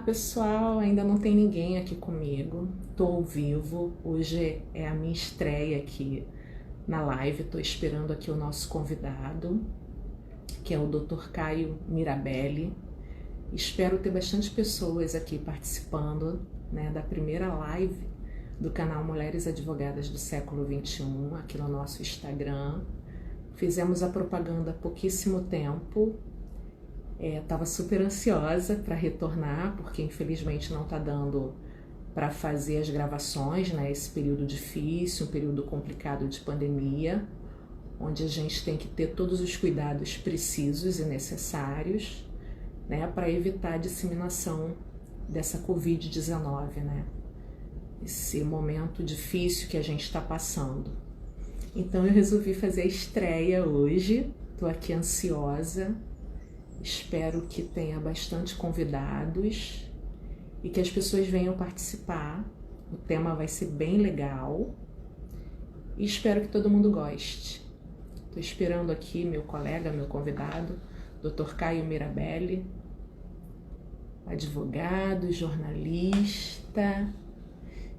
pessoal, ainda não tem ninguém aqui comigo. Tô ao vivo. Hoje é a minha estreia aqui na live. Tô esperando aqui o nosso convidado, que é o Dr. Caio Mirabelli. Espero ter bastante pessoas aqui participando, né, da primeira live do canal Mulheres Advogadas do Século XXI, aqui no nosso Instagram. Fizemos a propaganda há pouquíssimo tempo. Estava super ansiosa para retornar, porque infelizmente não está dando para fazer as gravações, né? Esse período difícil, um período complicado de pandemia, onde a gente tem que ter todos os cuidados precisos e necessários, né, para evitar a disseminação dessa Covid-19, né? Esse momento difícil que a gente está passando. Então eu resolvi fazer a estreia hoje, estou aqui ansiosa. Espero que tenha bastante convidados e que as pessoas venham participar. O tema vai ser bem legal e espero que todo mundo goste. Estou esperando aqui meu colega, meu convidado, Dr. Caio Mirabelli, advogado, jornalista.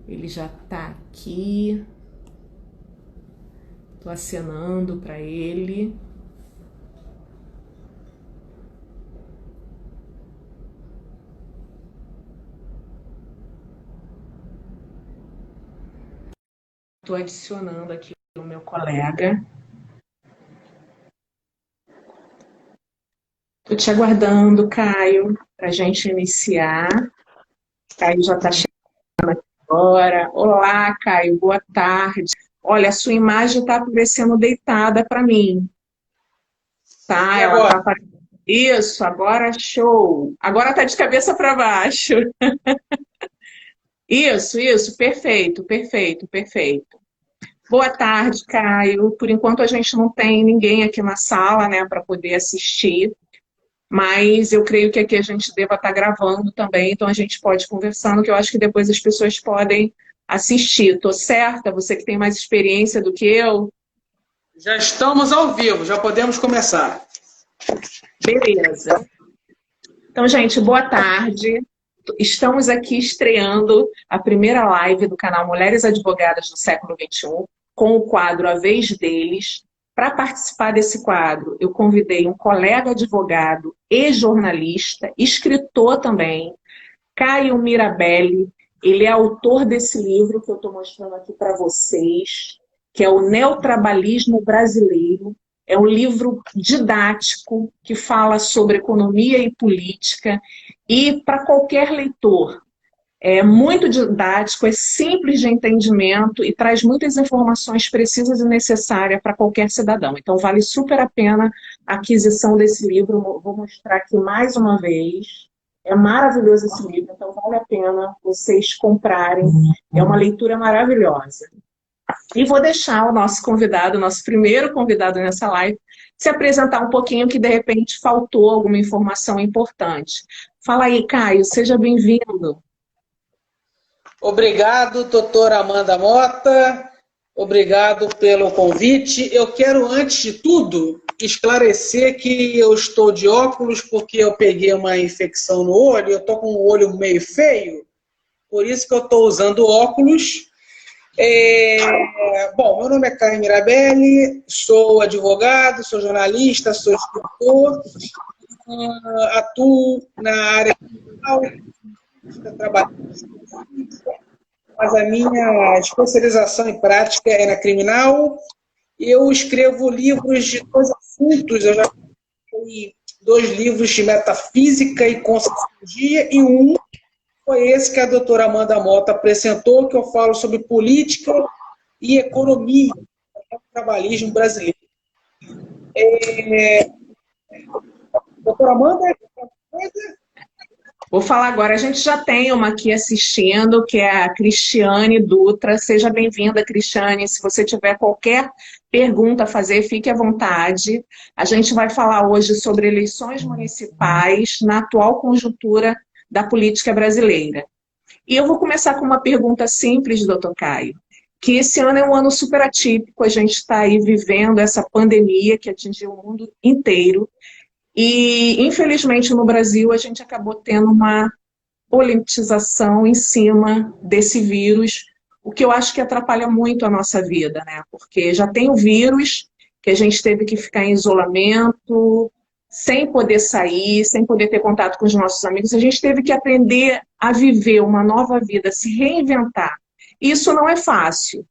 Ele já está aqui. Estou acenando para ele. Estou adicionando aqui o meu colega. Estou te aguardando, Caio, para a gente iniciar. Caio já está chegando agora. Olá, Caio, boa tarde. Olha, a sua imagem está aparecendo deitada para mim. Tá, E ela agora? está aparecendo. Isso, agora show. Agora está de cabeça para baixo. Isso, perfeito, perfeito, perfeito. Boa tarde, Caio. Por enquanto a gente não tem ninguém aqui na sala, né, para poder assistir. Mas eu creio que aqui a gente deva estar gravando também, então a gente pode ir conversando, que eu acho que depois as pessoas podem assistir. Tô certa? Você que tem mais experiência do que eu? Já estamos ao vivo, já podemos começar. Beleza. Então, gente, boa tarde. Estamos aqui estreando a primeira live do canal Mulheres Advogadas do Século XXI, com o quadro A Vez Deles. Para participar desse quadro, eu convidei um colega advogado e jornalista, escritor também, Caio Mirabelli. Ele é autor desse livro que eu estou mostrando aqui para vocês, que é o Neotrabalhismo Brasileiro. É um livro didático que fala sobre economia e política e para qualquer leitor. É muito didático, é simples de entendimento e traz muitas informações precisas e necessárias para qualquer cidadão. Então, vale super a pena a aquisição desse livro. Vou mostrar aqui mais uma vez. É maravilhoso esse livro, então vale a pena vocês comprarem. É uma leitura maravilhosa. E vou deixar o nosso convidado, o nosso primeiro convidado nessa live, se apresentar um pouquinho, que de repente faltou alguma informação importante. Fala aí, Caio, seja bem-vindo. Obrigado, doutora Amanda Mota. Obrigado pelo convite. Eu quero, antes de tudo, esclarecer que eu estou de óculos porque eu peguei uma infecção no olho, eu estou com o olho meio feio, por isso que eu estou usando óculos. Bom, meu nome é Caio Mirabelli, sou advogado, sou jornalista, sou escritor, atuo na área criminal, trabalho, mas a minha especialização em prática é na criminal. Eu escrevo livros de dois assuntos, eu já escrevi 2 livros de metafísica e conscienciologia, e um foi esse que a doutora Amanda Mota apresentou, que eu falo sobre política e economia, o trabalhismo brasileiro. Doutora Amanda, Vou falar agora, a gente já tem uma aqui assistindo, que é a Cristiane Dutra. Seja bem-vinda, Cristiane. Se você tiver qualquer pergunta a fazer, fique à vontade. A gente vai falar hoje sobre eleições municipais na atual conjuntura da política brasileira. E eu vou começar com uma pergunta simples, doutor Caio, que esse ano é um ano super atípico, a gente está aí vivendo essa pandemia que atingiu o mundo inteiro. E, infelizmente, no Brasil, a gente acabou tendo politização em cima desse vírus, o que eu acho que atrapalha muito a nossa vida, né? Porque já tem o vírus, que a gente teve que ficar em isolamento, sem poder sair, sem poder ter contato com os nossos amigos, a gente teve que aprender a viver uma nova vida, se reinventar. Isso não é fácil.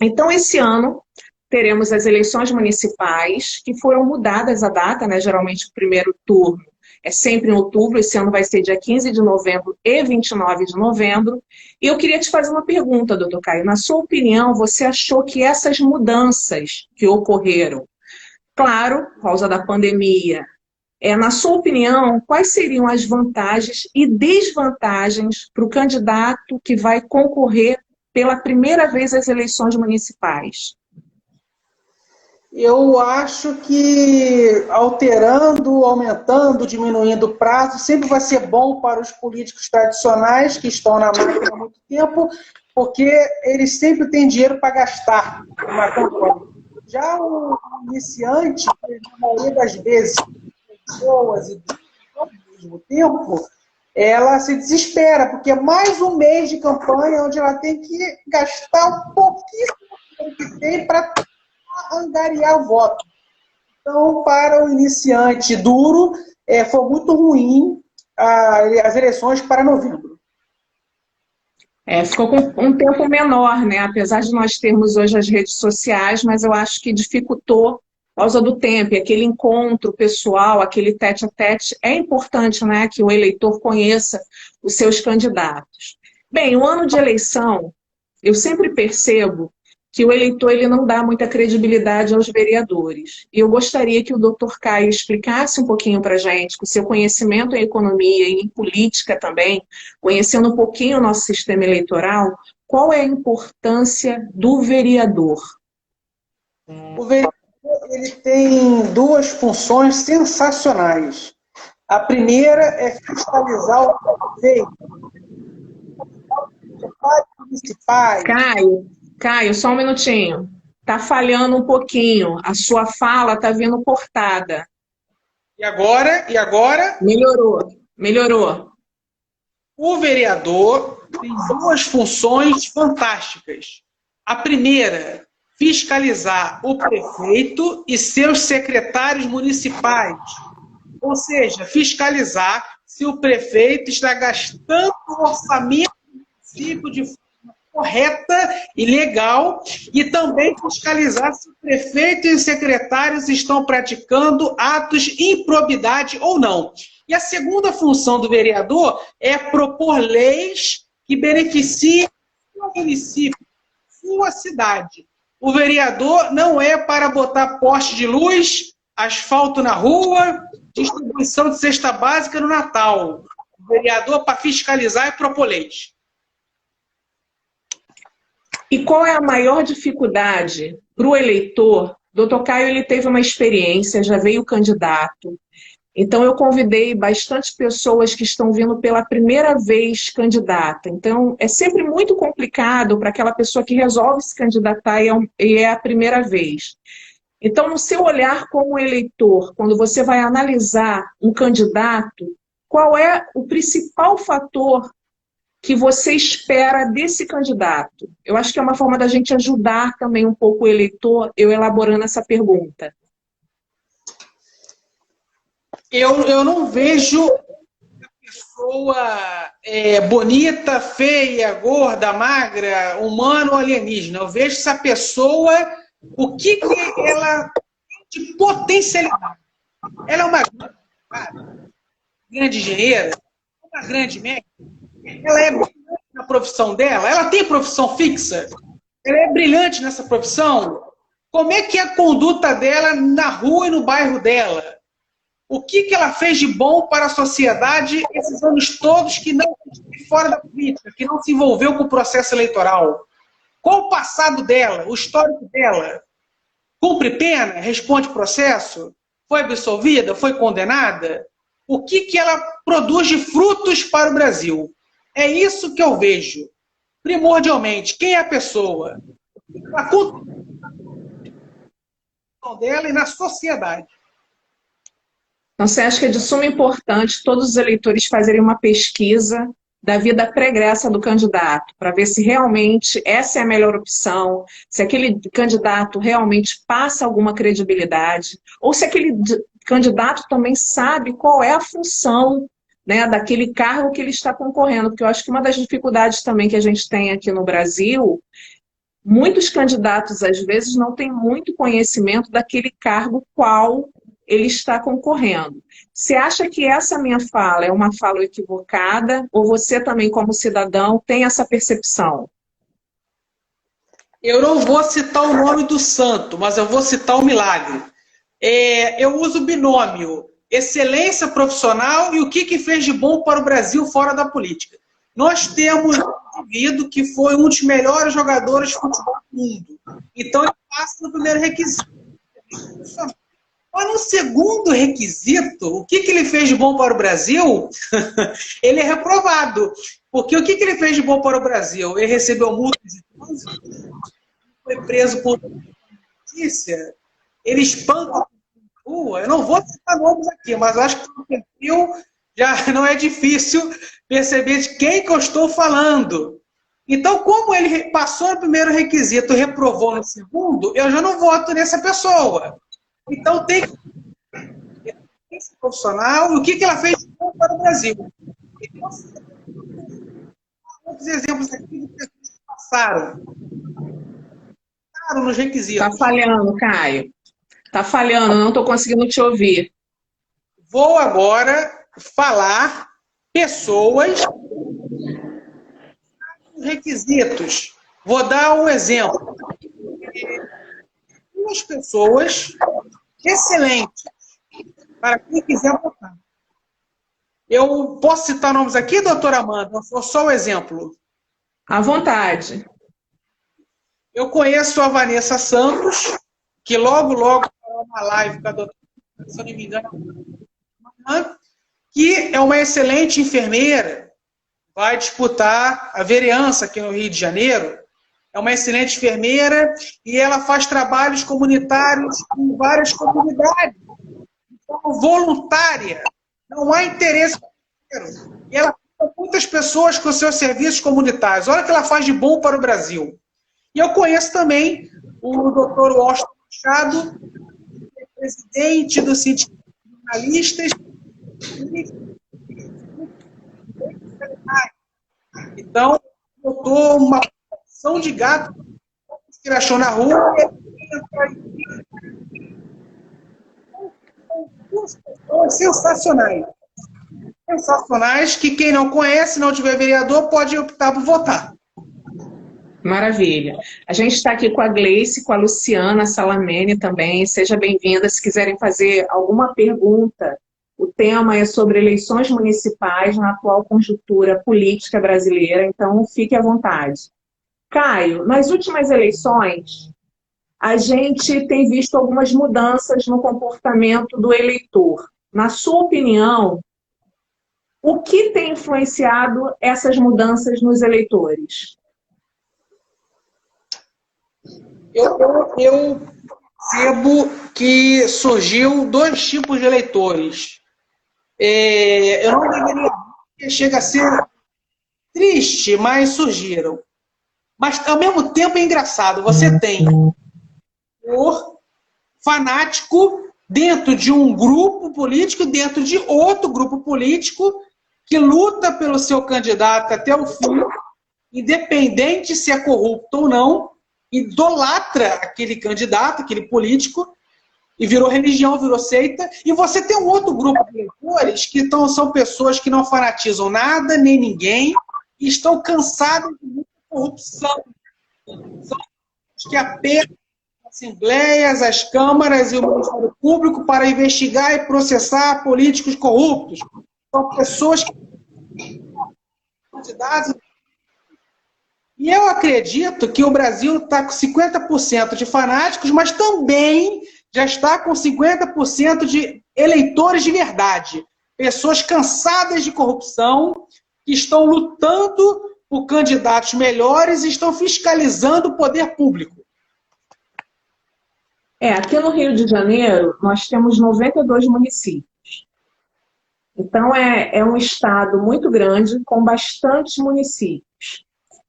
Então, esse ano, teremos as eleições municipais, que foram mudadas a data, né? Geralmente o primeiro turno é sempre em outubro, esse ano vai ser dia 15 de novembro e 29 de novembro. E eu queria te fazer uma pergunta, doutor Caio. Na sua opinião, você achou que essas mudanças que ocorreram, claro, por causa da pandemia, na sua opinião, quais seriam as vantagens e desvantagens para o candidato que vai concorrer pela primeira vez às eleições municipais? Eu acho que alterando, aumentando, diminuindo o prazo, sempre vai ser bom para os políticos tradicionais que estão na máquina há muito tempo, porque eles sempre têm dinheiro para gastar numa campanha. Já o iniciante, na maioria das vezes, pessoas e ao mesmo tempo, ela se desespera, porque é mais um mês de campanha onde ela tem que gastar um pouquinho que tem para angariar voto. Então, para o iniciante duro, foi muito ruim as eleições para novembro. Ficou com um tempo menor, né? Apesar de nós termos hoje as redes sociais, mas eu acho que dificultou por causa do tempo, e aquele encontro pessoal, aquele tete-a-tete, é importante, né, que o eleitor conheça os seus candidatos. Bem, o ano de eleição, eu sempre percebo que o eleitor ele não dá muita credibilidade aos vereadores. E eu gostaria que o doutor Caio explicasse um pouquinho para a gente, com o seu conhecimento em economia e em política também, conhecendo um pouquinho o nosso sistema eleitoral, qual é a importância do vereador? O vereador ele tem duas funções sensacionais. A primeira é fiscalizar o prefeito, municipais. Caio, só um minutinho. Está falhando um pouquinho. A sua fala está vindo cortada. E agora? Melhorou. O vereador tem duas funções fantásticas. A primeira, fiscalizar o prefeito e seus secretários municipais. Ou seja, fiscalizar se o prefeito está gastando o orçamento do município de forma correta e legal, e também fiscalizar se o prefeito e os secretários estão praticando atos de improbidade ou não. E a segunda função do vereador é propor leis que beneficiem o município, sua cidade. O vereador não é para botar poste de luz, asfalto na rua, distribuição de cesta básica no Natal. O vereador é para fiscalizar e propor leis. E qual é a maior dificuldade para o eleitor? Doutor Caio ele teve uma experiência, já veio candidato. Então, eu convidei bastante pessoas que estão vindo pela primeira vez candidata. Então, é sempre muito complicado para aquela pessoa que resolve se candidatar e é a primeira vez. Então, no seu olhar como eleitor, quando você vai analisar um candidato, qual é o principal fator que você espera desse candidato? Eu acho que é uma forma da gente ajudar também um pouco o eleitor, eu elaborando essa pergunta. Eu não vejo a pessoa bonita, feia, gorda, magra, humano ou alienígena. Eu vejo essa pessoa, o que ela tem de potencialidade. Ela é uma grande engenheira, uma grande médica, ela é brilhante na profissão dela, ela tem profissão fixa, ela é brilhante nessa profissão. Como é que é a conduta dela na rua e no bairro dela? O que ela fez de bom para a sociedade esses anos todos que não esteve fora da política, que não se envolveu com o processo eleitoral? Qual o passado dela, o histórico dela? Cumpre pena? Responde processo? Foi absolvida? Foi condenada? O que ela produz de frutos para o Brasil? É isso que eu vejo. Primordialmente, quem é a pessoa? A conduta dela e na sociedade. Então, você acha que é de suma importância todos os eleitores fazerem uma pesquisa da vida pregressa do candidato, para ver se realmente essa é a melhor opção, se aquele candidato realmente passa alguma credibilidade, ou se aquele candidato também sabe qual é a função, né, daquele cargo que ele está concorrendo, porque eu acho que uma das dificuldades também que a gente tem aqui no Brasil, muitos candidatos às vezes não têm muito conhecimento daquele cargo qual ele está concorrendo. Você acha que essa minha fala é uma fala equivocada, ou você também, como cidadão, tem essa percepção? Eu não vou citar o nome do santo, mas eu vou citar o milagre. Eu uso o binômio excelência profissional e o que fez de bom para o Brasil fora da política. Nós temos um indivíduo que foi um dos melhores jogadores de futebol do mundo. Então, ele passa no primeiro requisito. Mas no segundo requisito, o que ele fez de bom para o Brasil, ele é reprovado. Porque o que ele fez de bom para o Brasil? Ele recebeu multas de trânsito, foi preso por notícia, ele espanca a rua. Eu não vou citar nomes aqui, mas eu acho que no perfil já não é difícil perceber de quem que eu estou falando. Então, como ele passou no primeiro requisito e reprovou no segundo, eu já não voto nessa pessoa. Então, tem que esse profissional e o que ela fez de bom para o Brasil. Então, outros exemplos aqui de pessoas que passaram nos requisitos. Está falhando, Caio. Está falhando, não estou conseguindo te ouvir. Vou agora falar pessoas requisitos. Vou dar um exemplo. Duas pessoas excelentes para quem quiser votar. Eu posso citar nomes aqui, doutora Amanda? Ou só o exemplo? À vontade. Eu conheço a Vanessa Santos, que logo fará uma live com a doutora, se eu não me engano, que é uma excelente enfermeira, vai disputar a vereança aqui no Rio de Janeiro. É uma excelente enfermeira e ela faz trabalhos comunitários em várias comunidades. Então, voluntária, não há interesse financeiro. E ela ajuda muitas pessoas com seus serviços comunitários. Olha o que ela faz de bom para o Brasil. E eu conheço também o doutor Washington Machado, que é presidente do Sindicato de Jornalistas. Então, botou uma porção de gato que ele achou na rua. Duas pessoas sensacionais. Sensacionais que quem não conhece, não tiver vereador, pode optar por votar. Maravilha. A gente está aqui com a Gleice, com a Luciana Salamene também. Seja bem-vinda. Se quiserem fazer alguma pergunta, o tema é sobre eleições municipais na atual conjuntura política brasileira, então fique à vontade. Caio, nas últimas eleições, a gente tem visto algumas mudanças no comportamento do eleitor. Na sua opinião, o que tem influenciado essas mudanças nos eleitores? Eu percebo que surgiu dois tipos de eleitores. Eu não deveria, porque chega a ser triste, mas surgiram. Mas, ao mesmo tempo, é engraçado. Você tem o fanático dentro de um grupo político, dentro de outro grupo político, que luta pelo seu candidato até o fim, independente se é corrupto ou não, idolatra aquele candidato, aquele político, e virou religião, virou seita. E você tem um outro grupo de eleitores que são pessoas que não fanatizam nada, nem ninguém, e estão cansados de muita corrupção. São que apertam as assembleias, as câmaras e o Ministério Público para investigar e processar políticos corruptos. São pessoas que candidatos. E eu acredito que o Brasil está com 50% de fanáticos, mas também já está com 50% de eleitores de verdade. Pessoas cansadas de corrupção, que estão lutando por candidatos melhores e estão fiscalizando o poder público. Aqui no Rio de Janeiro, nós temos 92 municípios. Então, é um estado muito grande, com bastantes municípios.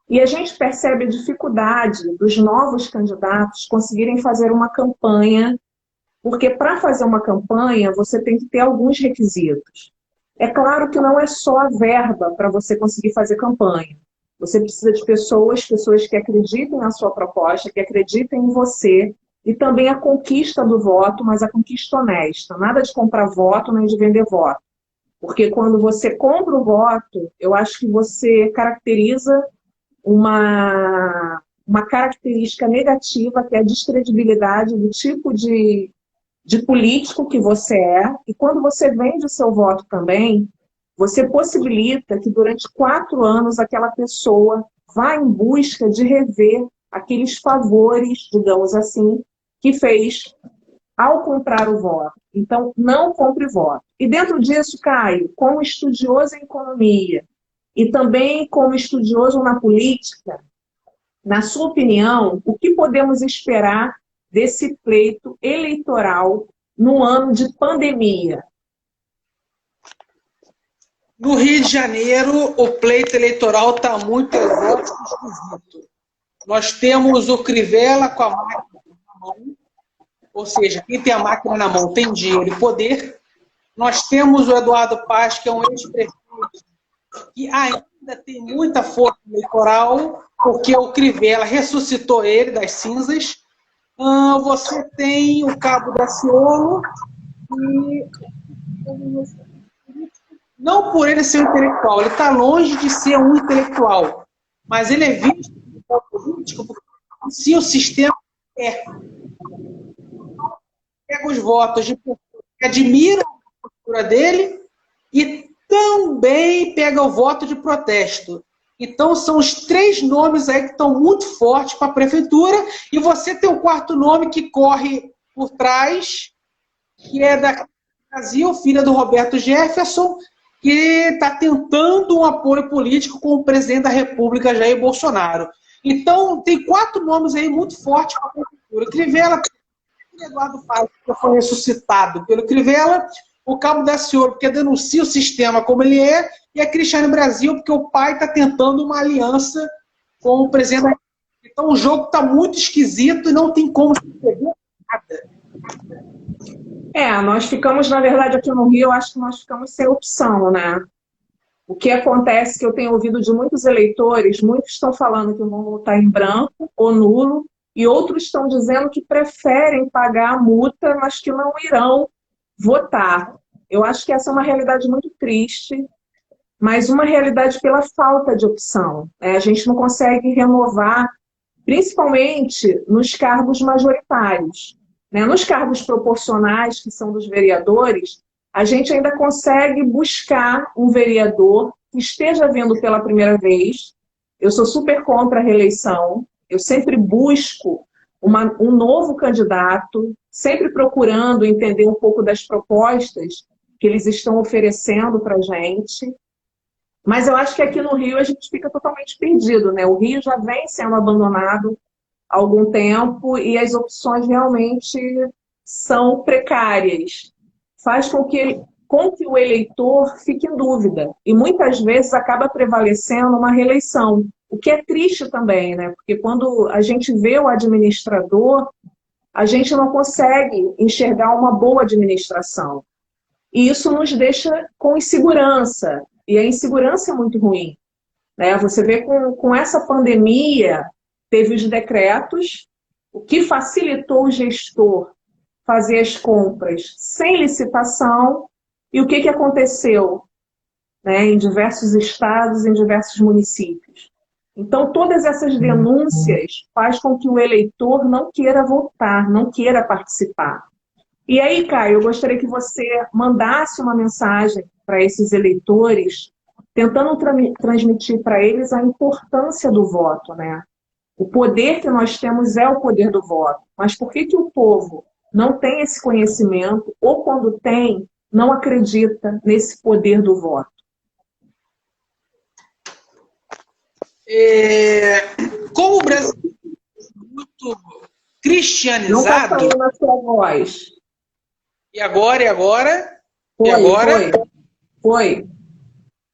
E a gente percebe a dificuldade dos novos candidatos conseguirem fazer uma campanha, porque para fazer uma campanha você tem que ter alguns requisitos. É claro que não é só a verba para você conseguir fazer campanha. Você precisa de pessoas que acreditem na sua proposta, que acreditem em você, e também a conquista do voto, mas a conquista honesta. Nada de comprar voto nem de vender voto. Porque quando você compra o voto, eu acho que você caracteriza uma característica negativa, que é a descredibilidade do tipo de político que você é. E quando você vende o seu voto também, você possibilita que durante 4 anos aquela pessoa vá em busca de rever aqueles favores, digamos assim, que fez ao comprar o voto. Então, não compre voto. E dentro disso, Caio, como estudioso em economia e também como estudioso na política, na sua opinião, o que podemos esperar desse pleito eleitoral no ano de pandemia? No Rio de Janeiro, o pleito eleitoral está muito exótico e esquisito. Nós temos o Crivella com a máquina na mão, ou seja, quem tem a máquina na mão tem dinheiro e poder. Nós temos o Eduardo Paes, que é um ex-prefeito, que ainda tem muita força eleitoral, porque o Crivella ressuscitou ele das cinzas. Você tem o Cabo Daciolo, e não por ele ser um intelectual, ele está longe de ser um intelectual, mas ele é visto como político porque se o sistema pega os votos de pessoas que admiram a postura dele e também pega o voto de protesto. Então, são os 3 nomes aí que estão muito fortes para a prefeitura, e você tem o 4º nome que corre por trás, que é da Brasil, filha do Roberto Jefferson, que está tentando um apoio político com o presidente da República, Jair Bolsonaro. Então, tem 4 nomes aí muito fortes para a prefeitura. Crivella, Eduardo Paes, que foi ressuscitado pelo Crivella, o Cabo Daciolo, porque denuncia o sistema como ele é, e a Cristiane Brasil, porque o pai está tentando uma aliança com o presidente da República. Então, o jogo está muito esquisito e não tem como se perder nada. Nós ficamos, na verdade, aqui no Rio, eu acho que nós ficamos sem opção, né? O que acontece, que eu tenho ouvido de muitos eleitores, muitos estão falando que vão votar em branco ou nulo, e outros estão dizendo que preferem pagar a multa, mas que não irão votar. Eu acho que essa é uma realidade muito triste, mas uma realidade pela falta de opção. A gente não consegue renovar, principalmente nos cargos majoritários. Nos cargos proporcionais, que são dos vereadores, a gente ainda consegue buscar um vereador que esteja vindo pela primeira vez. Eu sou super contra a reeleição, eu sempre busco um novo candidato, sempre procurando entender um pouco das propostas que eles estão oferecendo para a gente. Mas eu acho que aqui no Rio a gente fica totalmente perdido, né? O Rio já vem sendo abandonado há algum tempo e as opções realmente são precárias. Faz com que o eleitor fique em dúvida. E muitas vezes acaba prevalecendo uma reeleição. O que é triste também, né? Porque quando a gente vê o administrador, a gente não consegue enxergar uma boa administração. E isso nos deixa com insegurança. E a insegurança é muito ruim, né? Você vê com essa pandemia, teve os decretos, o que facilitou o gestor fazer as compras sem licitação, e o que aconteceu, né, em diversos estados, em diversos municípios. Então, todas essas denúncias faz com que o eleitor não queira votar, não queira participar. E aí, Caio, eu gostaria que você mandasse uma mensagem para esses eleitores, tentando transmitir para eles a importância do voto, né? O poder que nós temos é o poder do voto. Mas por que o povo não tem esse conhecimento, ou quando tem, não acredita nesse poder do voto? Como o Brasil é muito cristianizado... Não está falando a sua voz. E agora? Foi. Foi.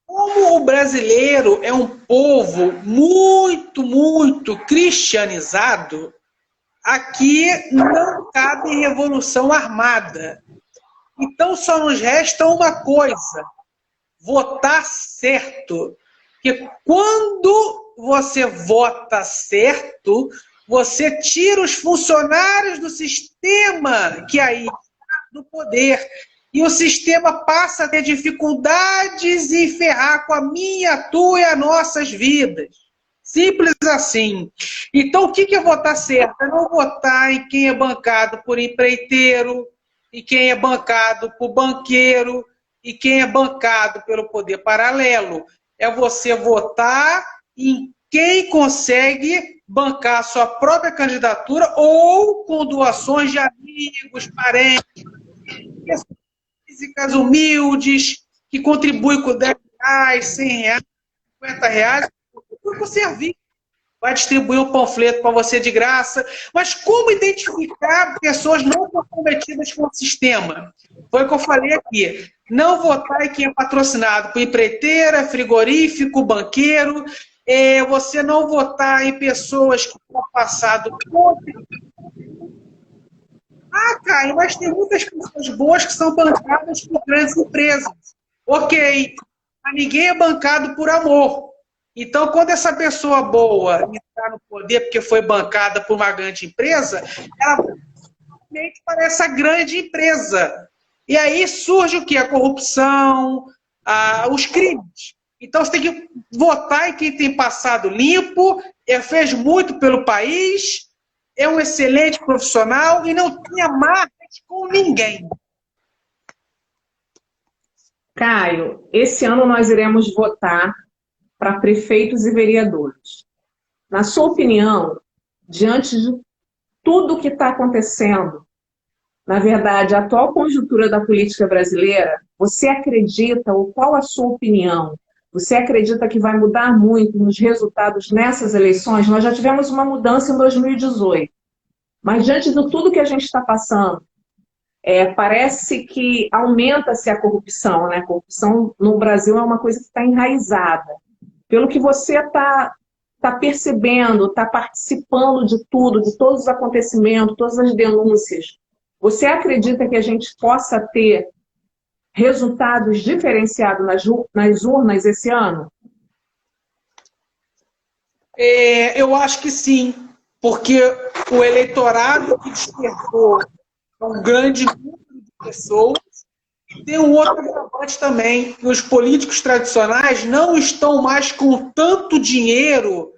Como o brasileiro é um povo muito, muito cristianizado, aqui não cabe revolução armada. Então só nos resta uma coisa: votar certo. Porque quando você vota certo, você tira os funcionários do sistema que aí está no poder. E o sistema passa a ter dificuldades em ferrar com a minha, a tua e as nossas vidas. Simples assim. Então, o que é votar certo? É não votar em quem é bancado por empreiteiro, e quem é bancado por banqueiro, e quem é bancado pelo poder paralelo. É você votar em quem consegue bancar a sua própria candidatura ou com doações de amigos, parentes, pessoas físicas humildes, que contribuem com R$ 10, R$ 100, R$ 50, por servir. Vai distribuir um panfleto para você de graça. Mas como identificar pessoas não comprometidas com o sistema? Foi o que eu falei aqui. Não votar em quem é patrocinado por empreiteira, frigorífico, banqueiro. Você não votar em pessoas que têm passado contra. Ah, Caio, mas tem muitas pessoas boas que são bancadas por grandes empresas. Ok, mas ninguém é bancado por amor. Então, quando essa pessoa boa está no poder porque foi bancada por uma grande empresa, ela vai para essa grande empresa. E aí surge o quê? A corrupção, os crimes. Então, você tem que votar em quem tem passado limpo, fez muito pelo país, é um excelente profissional e não tinha marcas com ninguém. Caio, esse ano nós iremos votar para prefeitos e vereadores. Na sua opinião, diante de tudo o que está acontecendo, na verdade, a atual conjuntura da política brasileira, você acredita, ou qual a sua opinião? Você acredita que vai mudar muito nos resultados nessas eleições? Nós já tivemos uma mudança em 2018, mas diante de tudo que a gente está passando, parece que aumenta-se a corrupção, né? A corrupção no Brasil é uma coisa que está enraizada. Pelo que você está percebendo, está participando de tudo, de todos os acontecimentos, todas as denúncias, você acredita que a gente possa ter resultados diferenciados nas urnas esse ano? Eu acho que sim, porque o eleitorado que despertou um grande número de pessoas. Tem um outro agravante também, que os políticos tradicionais não estão mais com tanto dinheiro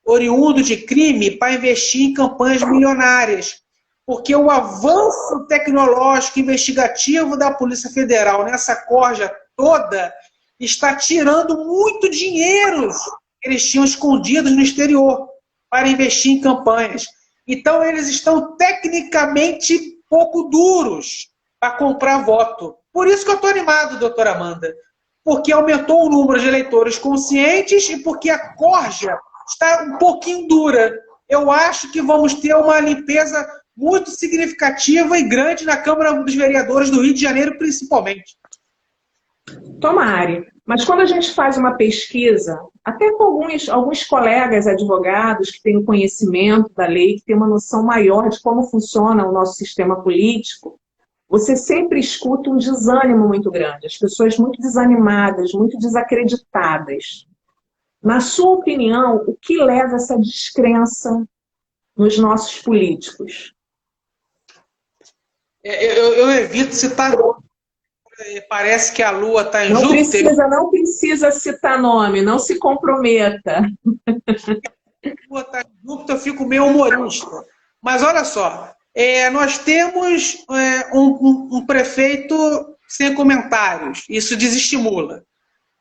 oriundo de crime para investir em campanhas milionárias. Porque o avanço tecnológico investigativo da Polícia Federal nessa corja toda está tirando muito dinheiro que eles tinham escondidos no exterior para investir em campanhas. Então, eles estão tecnicamente pouco duros para comprar voto. Por isso que eu estou animado, doutora Amanda, porque aumentou o número de eleitores conscientes e porque a corja está um pouquinho dura. Eu acho que vamos ter uma limpeza muito significativa e grande na Câmara dos Vereadores do Rio de Janeiro, principalmente. Tomara. Mas quando a gente faz uma pesquisa, até com alguns colegas advogados que têm o conhecimento da lei, que têm uma noção maior de como funciona o nosso sistema político, você sempre escuta um desânimo muito grande, as pessoas muito desanimadas, muito desacreditadas. Na sua opinião, o que leva a essa descrença nos nossos políticos? Eu evito citar nome. Parece que a Lua está em Júpiter. Não precisa citar nome, não se comprometa. A Lua está em Júpiter, eu fico meio humorista. Mas olha só, nós temos um prefeito sem comentários, isso desestimula.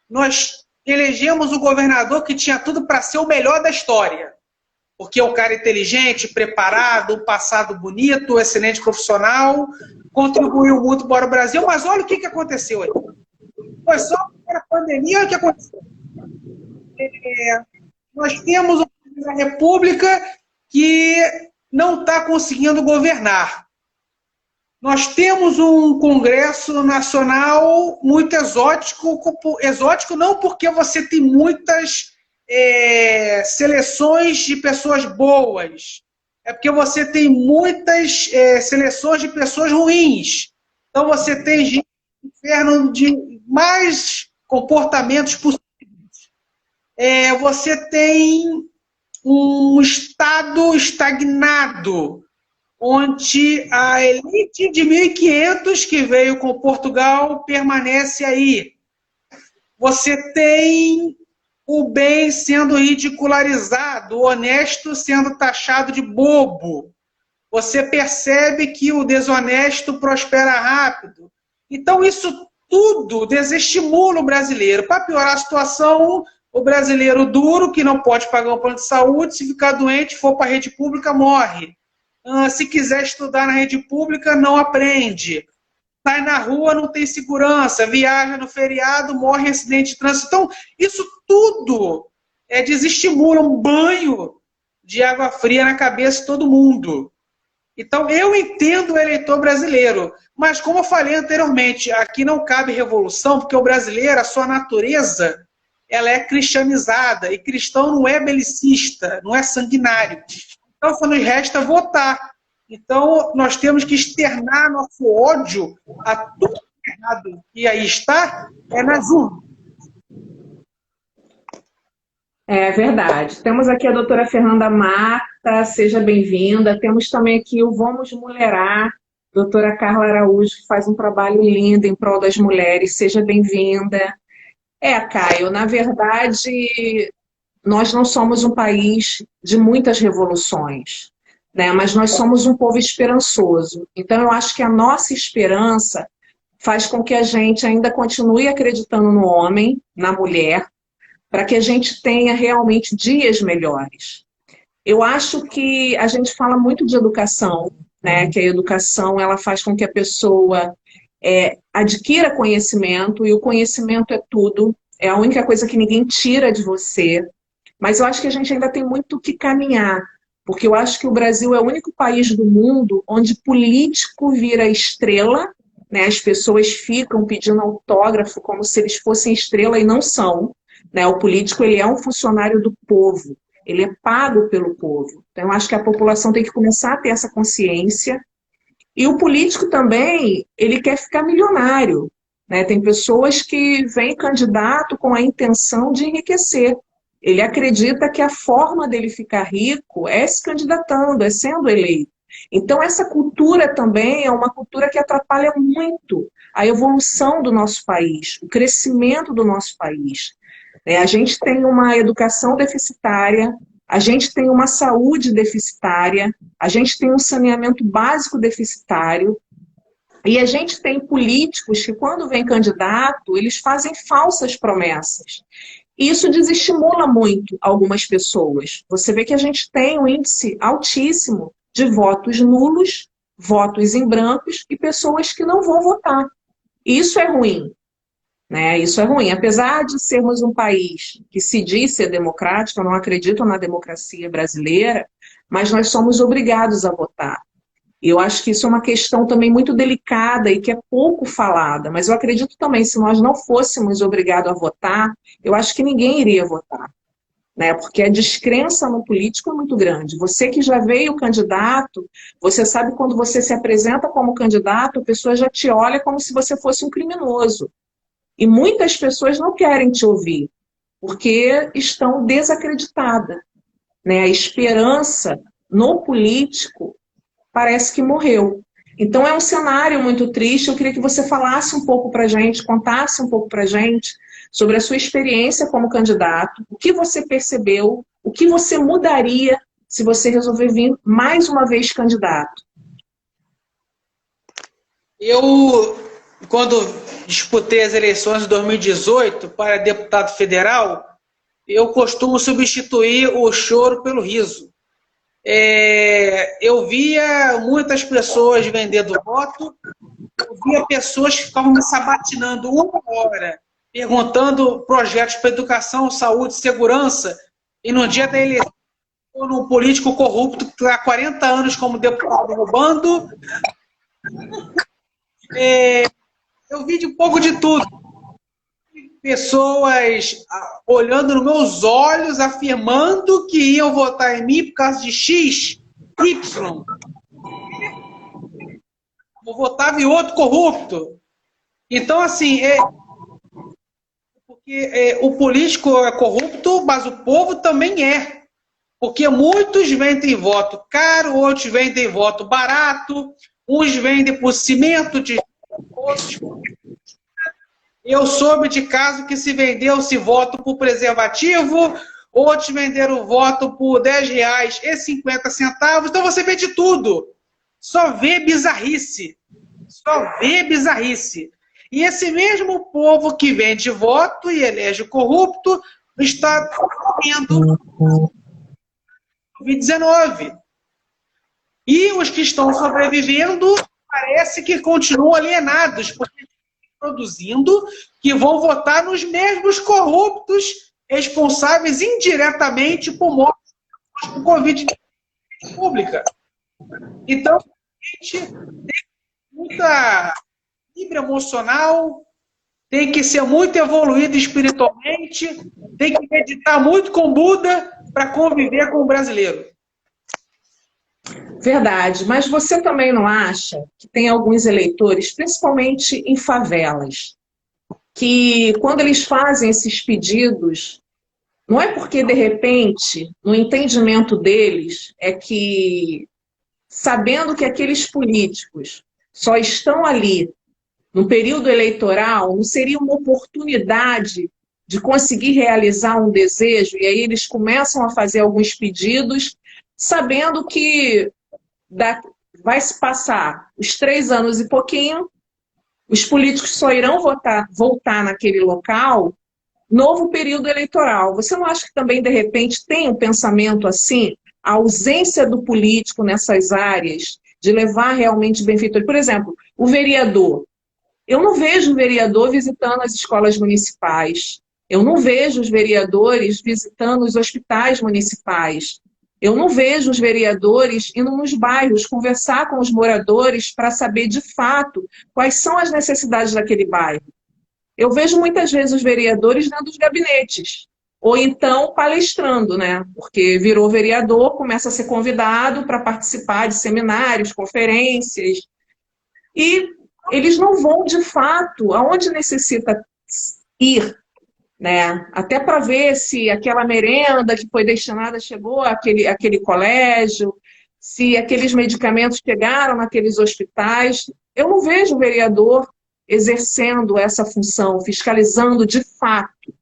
Nós elegemos o governador que tinha tudo para ser o melhor da história, porque é um cara inteligente, preparado, um passado bonito, excelente profissional, contribuiu muito para o Brasil, mas olha o que aconteceu aí. Foi só a pandemia, olha o que aconteceu. Nós temos um presidente da República que não está conseguindo governar. Nós temos um Congresso Nacional muito exótico, exótico não porque você tem muitas seleções de pessoas boas, é porque você tem muitas seleções de pessoas ruins. Então você tem gente no inferno de mais comportamentos possíveis. Você tem um Estado estagnado, onde a elite de 1.500 que veio com Portugal permanece aí. Você tem o bem sendo ridicularizado, o honesto sendo taxado de bobo. Você percebe que o desonesto prospera rápido. Então, isso tudo desestimula o brasileiro. Para piorar a situação, o brasileiro duro, que não pode pagar um plano de saúde, se ficar doente, for para a rede pública, morre. Se quiser estudar na rede pública, não aprende. Sai na rua, não tem segurança. Viaja no feriado, morre em acidente de trânsito. Então, isso tudo desestimula um banho de água fria na cabeça de todo mundo. Então, eu entendo o eleitor brasileiro. Mas, como eu falei anteriormente, aqui não cabe revolução, porque o brasileiro, a sua natureza, ela é cristianizada. E cristão não é belicista, não é sanguinário. Então, só nos resta votar. Então, nós temos que externar nosso ódio a tudo errado que aí está, nas urnas. É verdade. Temos aqui a doutora Fernanda Mata, seja bem-vinda. Temos também aqui o Vamos Mulherar, doutora Carla Araújo, que faz um trabalho lindo em prol das mulheres, seja bem-vinda. Caio, na verdade, nós não somos um país de muitas revoluções, né? Mas nós somos um povo esperançoso. Então, eu acho que a nossa esperança faz com que a gente ainda continue acreditando no homem, na mulher, para que a gente tenha realmente dias melhores. Eu acho que a gente fala muito de educação, né? Que a educação ela faz com que a pessoa adquira conhecimento, e o conhecimento é tudo, é a única coisa que ninguém tira de você. Mas eu acho que a gente ainda tem muito que caminhar, porque eu acho que o Brasil é o único país do mundo onde político vira estrela, né? As pessoas ficam pedindo autógrafo como se eles fossem estrela e não são. Né? O político ele é um funcionário do povo, ele é pago pelo povo. Então, eu acho que a população tem que começar a ter essa consciência. E o político também, ele quer ficar milionário. Né? Tem pessoas que vêm candidato com a intenção de enriquecer. Ele acredita que a forma dele ficar rico é se candidatando, é sendo eleito. Então, essa cultura também é uma cultura que atrapalha muito a evolução do nosso país, o crescimento do nosso país. A gente tem uma educação deficitária, a gente tem uma saúde deficitária, a gente tem um saneamento básico deficitário, e a gente tem políticos que, quando vem candidato, eles fazem falsas promessas. E isso desestimula muito algumas pessoas. Você vê que a gente tem um índice altíssimo de votos nulos, votos em brancos e pessoas que não vão votar. E isso é ruim. Né? Isso é ruim. Apesar de sermos um país que se diz ser democrático, eu não acredito na democracia brasileira, mas nós somos obrigados a votar. E eu acho que isso é uma questão também muito delicada e que é pouco falada, mas eu acredito também, se nós não fôssemos obrigados a votar, eu acho que ninguém iria votar. Né? Porque a descrença no político é muito grande. Você que já veio candidato, você sabe quando você se apresenta como candidato, a pessoa já te olha como se você fosse um criminoso. E muitas pessoas não querem te ouvir, porque estão desacreditadas. Né? A esperança no político parece que morreu. Então é um cenário muito triste. Eu queria que você falasse um pouco para a gente, contasse um pouco para a gente sobre a sua experiência como candidato, o que você percebeu, o que você mudaria se você resolver vir mais uma vez candidato. Eu, quando disputei as eleições de 2018 para deputado federal, eu costumo substituir o choro pelo riso. Eu via muitas pessoas vendendo voto, eu via pessoas que ficavam me sabatinando uma hora, perguntando projetos para educação, saúde, segurança, e no dia da eleição, um político corrupto que está há 40 anos como deputado roubando, Eu vi de um pouco de tudo. Pessoas olhando nos meus olhos, afirmando que iam votar em mim por causa de X, Y. Eu votava em outro corrupto. Então, assim, porque o político é corrupto, mas o povo também é. Porque muitos vendem voto caro, outros vendem voto barato, uns vendem por cimento, de outros. Eu soube de caso que se vendeu-se voto por preservativo, outros venderam voto por R$10,50. Então você vê de tudo. Só vê bizarrice. Só vê bizarrice. E esse mesmo povo que vende voto e elege corrupto está vendo Covid-19. E os que estão sobrevivendo parece que continuam alienados, porque estão produzindo que vão votar nos mesmos corruptos responsáveis indiretamente por mortes com Covid-19 pública. Então, a gente tem muita fibra emocional, tem que ser muito evoluído espiritualmente, tem que meditar muito com Buda para conviver com o brasileiro. Verdade, mas você também não acha que tem alguns eleitores, principalmente em favelas, que quando eles fazem esses pedidos, não é porque, de repente, no entendimento deles, é que, sabendo que aqueles políticos só estão ali no período eleitoral, não seria uma oportunidade de conseguir realizar um desejo, e aí eles começam a fazer alguns pedidos, sabendo que vai se passar os 3 anos e pouquinho, os políticos só irão voltar naquele local, novo período eleitoral. Você não acha que também, de repente, tem um pensamento assim, a ausência do político nessas áreas, de levar realmente benfeitor? Por exemplo, o vereador. Eu não vejo o vereador visitando as escolas municipais. Eu não vejo os vereadores visitando os hospitais municipais. Eu não vejo os vereadores indo nos bairros conversar com os moradores para saber de fato quais são as necessidades daquele bairro. Eu vejo muitas vezes os vereadores dentro dos gabinetes, ou então palestrando, né? Porque virou vereador, começa a ser convidado para participar de seminários, conferências, e eles não vão de fato aonde necessita ir, né? Até para ver se aquela merenda que foi destinada chegou àquele colégio, se aqueles medicamentos chegaram naqueles hospitais. Eu não vejo o vereador exercendo essa função, fiscalizando de fato.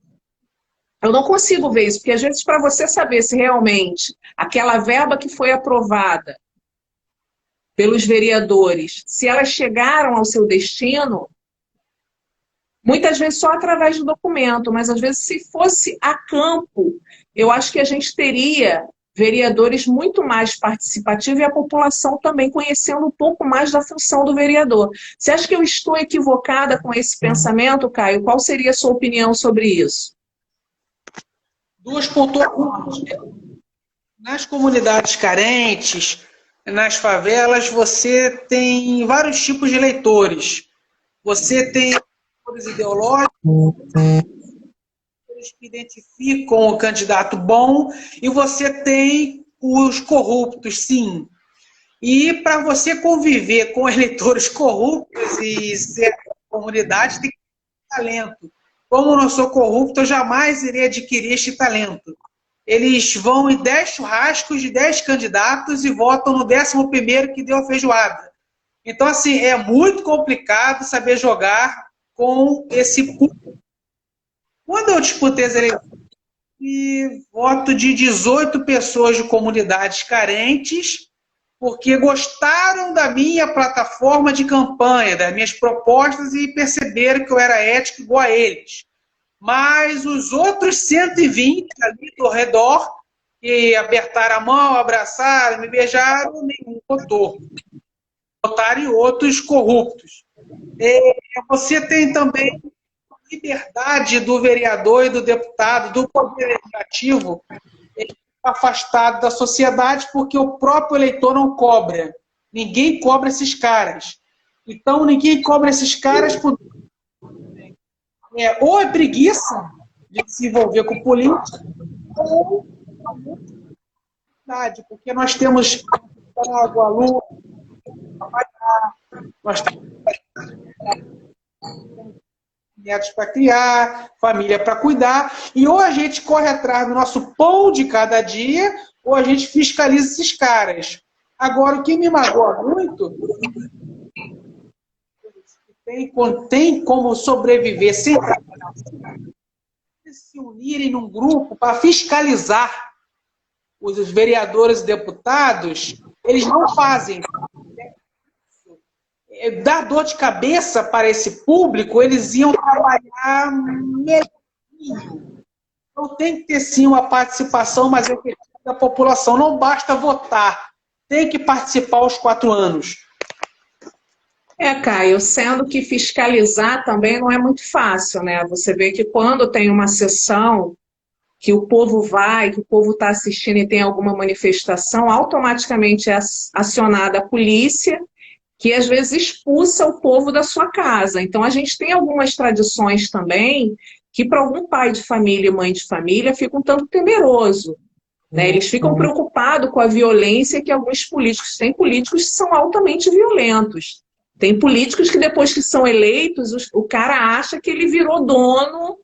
Eu não consigo ver isso, porque às vezes para você saber se realmente aquela verba que foi aprovada pelos vereadores, se elas chegaram ao seu destino, muitas vezes só através do documento, mas às vezes se fosse a campo, eu acho que a gente teria vereadores muito mais participativos e a população também conhecendo um pouco mais da função do vereador. Você acha que eu estou equivocada com esse pensamento, Caio? Qual seria a sua opinião sobre isso? Duas pontuações. Nas comunidades carentes, nas favelas, você tem vários tipos de eleitores. Você tem eleitores ideológicos, que identificam o candidato bom, e você tem os corruptos, sim. E para você conviver com eleitores corruptos e ser comunidade, tem que ter talento. Como eu não sou corrupto, eu jamais irei adquirir este talento. Eles vão em 10 churrascos de 10 candidatos e votam no 11º que deu a feijoada. Então, assim, é muito complicado saber jogar com esse público. Quando eu disputei as eleições, voto de 18 pessoas de comunidades carentes, porque gostaram da minha plataforma de campanha, das minhas propostas e perceberam que eu era ético igual a eles. Mas os outros 120 ali do redor, que apertaram a mão, abraçaram, me beijaram, nenhum votou. Votaram em outros corruptos. Você tem também liberdade do vereador e do deputado, do poder legislativo, afastado da sociedade, porque o próprio eleitor não cobra. Ninguém cobra esses caras. Então, ninguém cobra esses caras por... ou é preguiça de se envolver com política, ou verdade, porque nós temos água, luz, nós temos netos para criar, família para cuidar, e ou a gente corre atrás do nosso pão de cada dia, ou a gente fiscaliza esses caras. Agora, o que me magoa muito, tem como sobreviver sem se unirem num grupo para fiscalizar os vereadores e deputados, eles não fazem. Dá dor de cabeça para esse público, eles iam trabalhar melhor. Então tem que ter sim uma participação mais efetiva da população. Não basta votar, tem que participar aos 4 anos. Caio, sendo que fiscalizar também não é muito fácil, né? Você vê que quando tem uma sessão que o povo vai, que o povo está assistindo e tem alguma manifestação, automaticamente é acionada a polícia, que às vezes expulsa o povo da sua casa. Então a gente tem algumas tradições também que para algum pai de família e mãe de família fica um tanto temeroso. Né? Eles ficam preocupados com a violência que alguns políticos têm. Políticos que são altamente violentos. Tem políticos que depois que são eleitos, o cara acha que ele virou dono,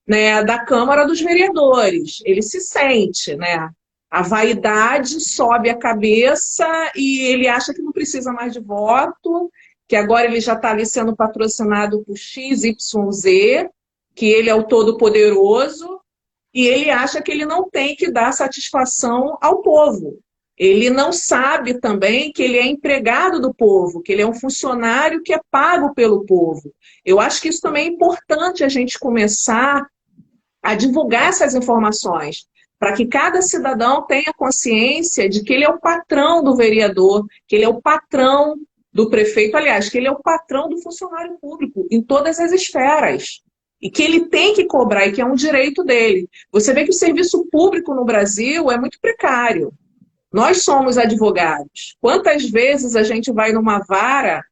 né, da Câmara dos Vereadores. Ele se sente, né? A vaidade sobe a cabeça e ele acha que não precisa mais de voto, que agora ele já está ali sendo patrocinado por XYZ, que ele é o todo-poderoso, e ele acha que ele não tem que dar satisfação ao povo. Ele não sabe também que ele é empregado do povo, que ele é um funcionário que é pago pelo povo. Eu acho que isso também é importante a gente começar a divulgar essas informações, para que cada cidadão tenha consciência de que ele é o patrão do vereador, que ele é o patrão do prefeito, aliás, que ele é o patrão do funcionário público, em todas as esferas. E que ele tem que cobrar, e que é um direito dele. Você vê que o serviço público no Brasil é muito precário. Nós somos advogados. Quantas vezes a gente vai numa vara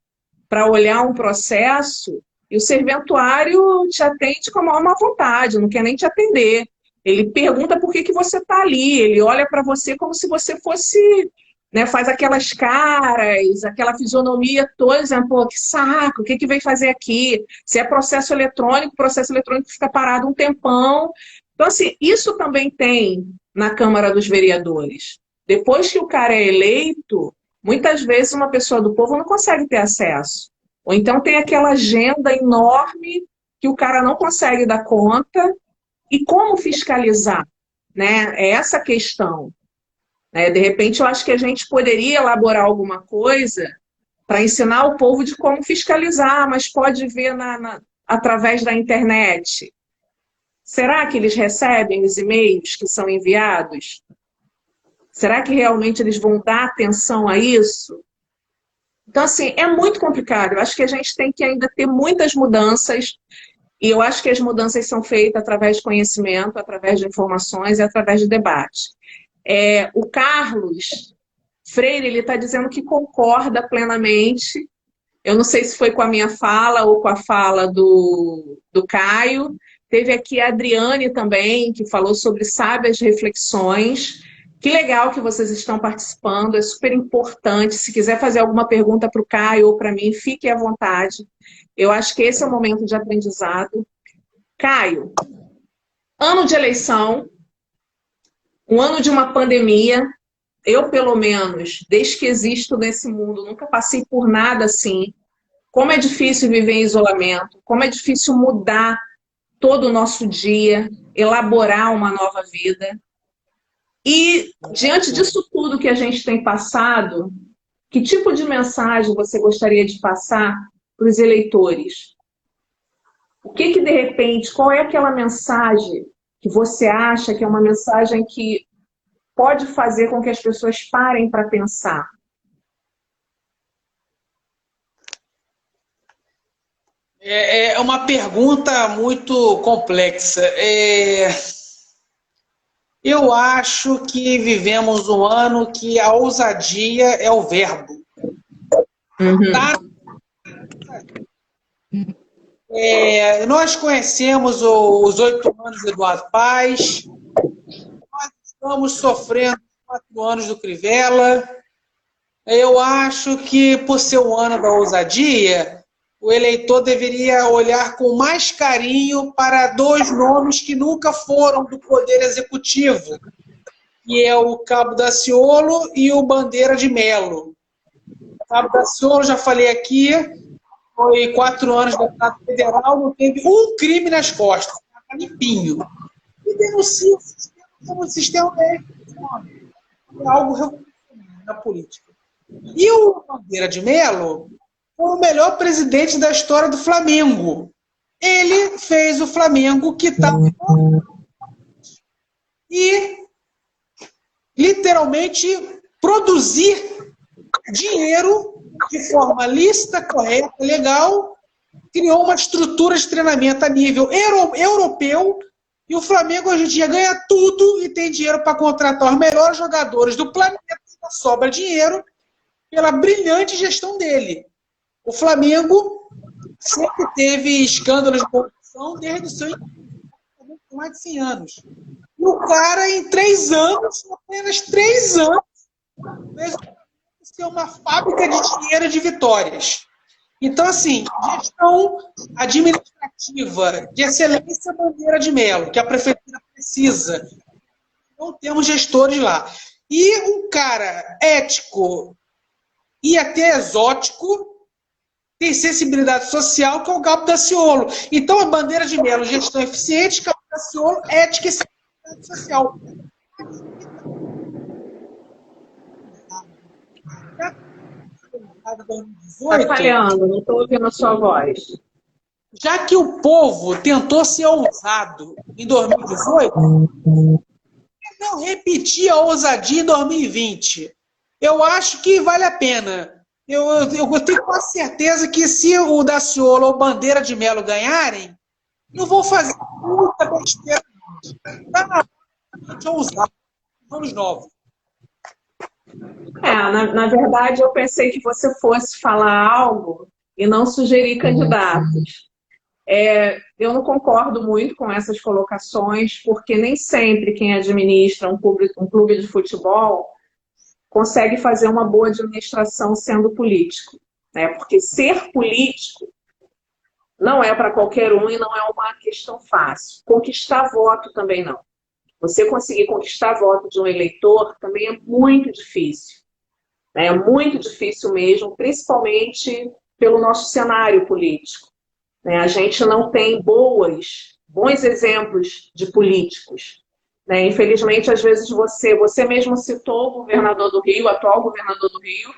para olhar um processo e o serventuário te atende com a maior má vontade, não quer nem te atender. Ele pergunta por que você está ali, ele olha para você como se você fosse, né, faz aquelas caras, aquela fisionomia toda, dizendo, pô, que saco, o que veio fazer aqui? Se é processo eletrônico, o processo eletrônico fica parado um tempão. Então, assim, isso também tem na Câmara dos Vereadores. Depois que o cara é eleito, muitas vezes uma pessoa do povo não consegue ter acesso. Ou então tem aquela agenda enorme que o cara não consegue dar conta. E como fiscalizar? Né? É essa a questão. Né? De repente, eu acho que a gente poderia elaborar alguma coisa para ensinar o povo de como fiscalizar, mas pode ver através da internet. Será que eles recebem os e-mails que são enviados? Será que realmente eles vão dar atenção a isso? Então, assim, é muito complicado. Eu acho que a gente tem que ainda ter muitas mudanças, e eu acho que as mudanças são feitas através de conhecimento, através de informações e através de debate. O Carlos Freire, ele está dizendo que concorda plenamente. Eu não sei se foi com a minha fala ou com a fala do Caio. Teve aqui a Adriane também, que falou sobre sábias reflexões. Que legal que vocês estão participando, é super importante. Se quiser fazer alguma pergunta para o Caio ou para mim, fique à vontade. Eu acho que esse é o momento de aprendizado. Caio, ano de eleição, um ano de uma pandemia. Eu, pelo menos, desde que existo nesse mundo, nunca passei por nada assim. Como é difícil viver em isolamento, como é difícil mudar todo o nosso dia, elaborar uma nova vida. E, diante disso tudo que a gente tem passado, que tipo de mensagem você gostaria de passar para os eleitores? O que, de repente, qual é aquela mensagem que você acha que é uma mensagem que pode fazer com que as pessoas parem para pensar? É uma pergunta muito complexa. Eu acho que vivemos um ano que a ousadia é o verbo. Tá Nós conhecemos os 8 anos do Eduardo Paes, nós estamos sofrendo 4 anos do Crivella. Eu acho que, por ser o ano da ousadia, o eleitor deveria olhar com mais carinho para 2 nomes que nunca foram do Poder Executivo, que é o Cabo Daciolo e o Bandeira de Melo. O Cabo Daciolo, já falei aqui, foi 4 anos deputado federal, não teve um crime nas costas, está limpinho. E denuncia o sistema como o sistema é algo revolucionário na política. E o Bandeira de Melo foi o melhor presidente da história do Flamengo. Ele fez o Flamengo quitar e literalmente produzir dinheiro de forma lícita, correta, legal, criou uma estrutura de treinamento a nível europeu, e o Flamengo hoje em dia ganha tudo e tem dinheiro para contratar os melhores jogadores do planeta, sobra dinheiro pela brilhante gestão dele. O Flamengo sempre teve escândalos de corrupção desde o seu mais de 100 anos. E o cara, em 3 anos, apenas 3 anos, fez ser uma fábrica de dinheiro e de vitórias. Então, assim, gestão administrativa de excelência Bandeira de Melo, que a prefeitura precisa. Não temos gestores lá. E um cara ético e até exótico, tem sensibilidade social, que é o Cabo Daciolo. Então, a Bandeira de Melo, gestão eficiente, Cabo Daciolo, ética e sensibilidade social. Está falhando, não estou ouvindo a sua voz. Já que o povo tentou ser ousado em 2018, não repetir a ousadia em 2020. Eu acho que vale a pena. Eu tenho quase certeza que se o Daciolo ou Bandeira de Melo ganharem, não vou fazer muita besteira. Tá ousado. Vamos novos. Na verdade, eu pensei que você fosse falar algo e não sugerir candidatos. Eu não concordo muito com essas colocações, porque nem sempre quem administra um clube de futebol consegue fazer uma boa administração sendo político, né? Porque ser político não é para qualquer um e não é uma questão fácil. Conquistar voto também não. Você conseguir conquistar voto de um eleitor também é muito difícil. Né? É muito difícil mesmo, principalmente pelo nosso cenário político. Né? A gente não tem bons exemplos de políticos. Né? Infelizmente, às vezes você mesmo citou o governador do Rio, o atual governador do Rio,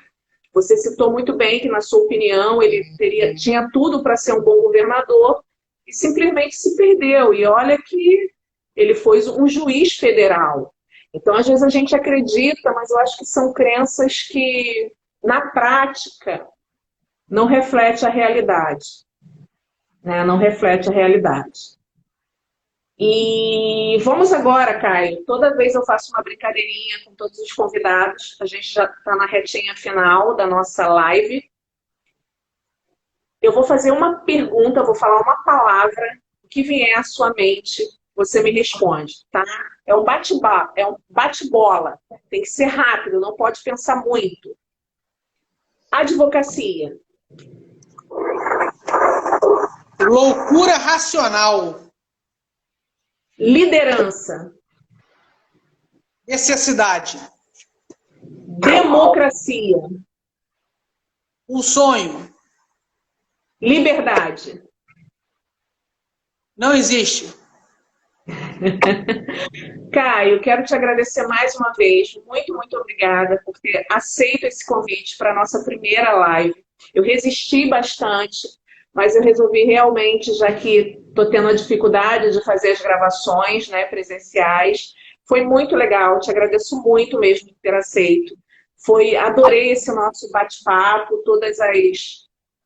você citou muito bem que, na sua opinião, ele tinha tudo para ser um bom governador e simplesmente se perdeu. E olha que ele foi um juiz federal. Então, às vezes a gente acredita, mas eu acho que são crenças que, na prática, não refletem a realidade. Né? Não reflete a realidade. E vamos agora, Caio. Toda vez eu faço uma brincadeirinha com todos os convidados. A gente já está na retinha final da nossa live. Eu vou fazer uma pergunta, vou falar uma palavra, o que vier à sua mente, você me responde, tá? É um bate-bola. Tem que ser rápido, não pode pensar muito. Advocacia. Loucura racional. Liderança. Necessidade. Democracia. Um sonho. Liberdade. Não existe. Caio, quero te agradecer mais uma vez. Muito, muito obrigada por ter aceito esse convite para a nossa primeira live. Eu resisti bastante, mas eu resolvi realmente, já que estou tendo a dificuldade de fazer as gravações, né, presenciais. Foi muito legal, te agradeço muito mesmo por ter aceito. Adorei esse nosso bate-papo, todas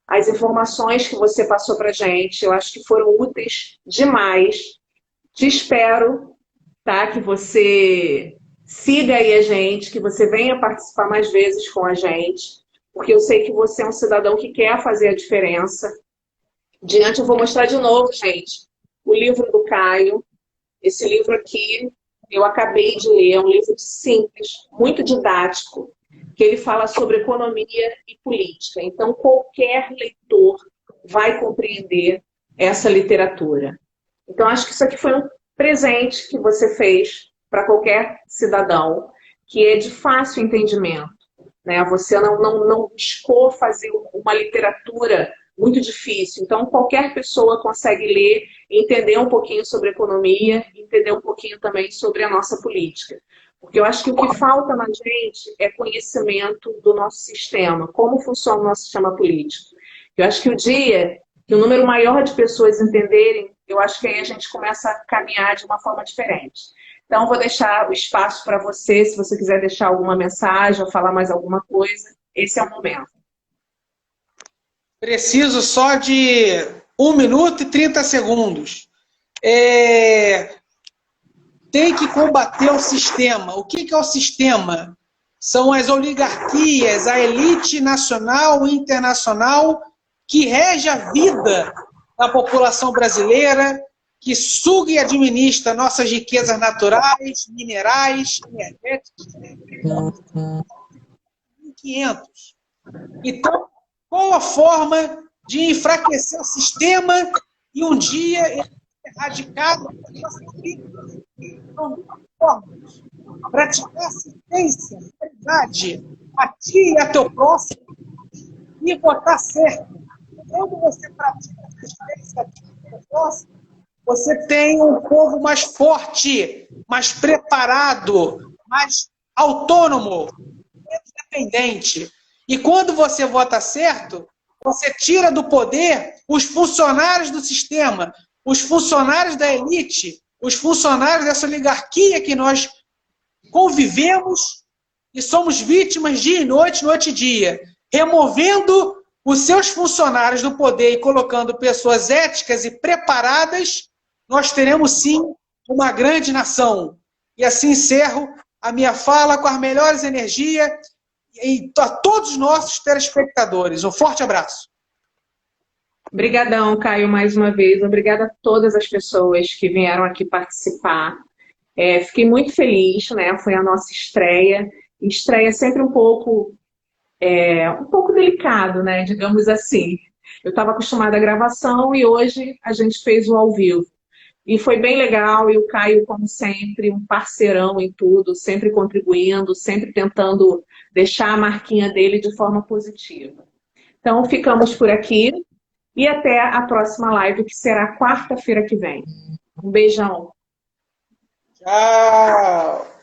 as informações que você passou para a gente. Eu acho que foram úteis demais. Te espero, tá? Que você siga aí a gente, que você venha participar mais vezes com a gente, porque eu sei que você é um cidadão que quer fazer a diferença. Diante eu vou mostrar de novo, gente, o livro do Caio. Esse livro aqui eu acabei de ler, é um livro simples, muito didático, que ele fala sobre economia e política. Então, qualquer leitor vai compreender essa literatura. Então, acho que isso aqui foi um presente que você fez para qualquer cidadão, que é de fácil entendimento, né? Você não buscou fazer uma literatura muito difícil. Então, qualquer pessoa consegue ler, entender um pouquinho sobre economia, entender um pouquinho também sobre a nossa política. Porque eu acho que o que falta na gente é conhecimento do nosso sistema, como funciona o nosso sistema político. Eu acho que o dia que o número maior de pessoas entenderem, eu acho que aí a gente começa a caminhar de uma forma diferente. Então, vou deixar o espaço para você, se você quiser deixar alguma mensagem ou falar mais alguma coisa, esse é o momento. Preciso só de 1 minuto e 30 segundos. Tem que combater o sistema. O que é o sistema? São as oligarquias, a elite nacional e internacional que rege a vida da população brasileira, que suga e administra nossas riquezas naturais, minerais, energéticas, 500. Então, qual a forma de enfraquecer o sistema e um dia ele ser erradicado da nossa vida? Então, formas. Praticar assistência, caridade, a ti e a teu próximo e votar certo. Quando você pratica assistência a ti e a teu próximo, você tem um povo mais forte, mais preparado, mais autônomo, independente. E quando você vota certo, você tira do poder os funcionários do sistema, os funcionários da elite, os funcionários dessa oligarquia que nós convivemos e somos vítimas dia e noite, noite e dia. Removendo os seus funcionários do poder e colocando pessoas éticas e preparadas, nós teremos sim uma grande nação. E assim encerro a minha fala com as melhores energias e a todos os nossos telespectadores. Um forte abraço. Obrigadão, Caio, mais uma vez. Obrigada a todas as pessoas que vieram aqui participar. Fiquei muito feliz, né? Foi a nossa estreia. Estreia sempre um pouco delicado, né? Digamos assim. Eu estava acostumada à gravação e hoje a gente fez o ao vivo. E foi bem legal, e o Caio, como sempre, um parceirão em tudo, sempre contribuindo, sempre tentando deixar a marquinha dele de forma positiva. Então, ficamos por aqui e até a próxima live, que será quarta-feira que vem. Um beijão. Tchau.